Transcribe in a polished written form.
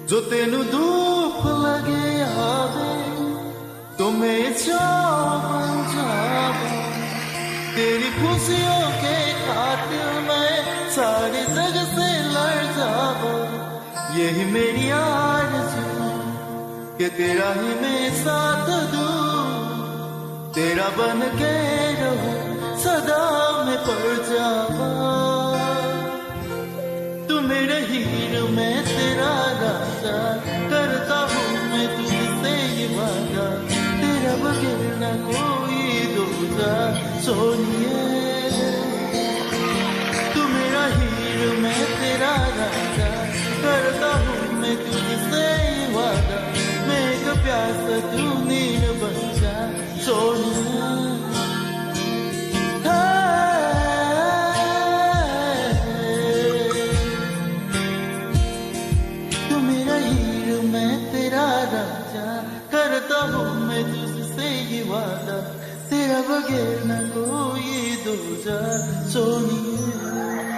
जो तेनू धूप लगे आवे तुम्हें बन जावा, तेरी खुशियों के खातिर मैं सारे जग से लड़ जावा। यही मेरी आरज़ू कि तेरा ही मैं साथ दूं, तेरा बन के रहूं सदा मैं पड़ जावा। तू मेरे हीर मैं तेरा राजा, करता हूँ मैं तुझसे ये वादा, तेरा बगैर न कोई दूजा सोनिए। तू मेरा हीर मैं तेरा राजा, करता हूँ मैं तुझसे ये वादा, मैं एक प्यास तू नीर बन जा सोनिया। मैं तेरा राजा, करता हूँ मैं तुझसे ये वादा, तेरा बगैर न कोई दूजा सोनिए।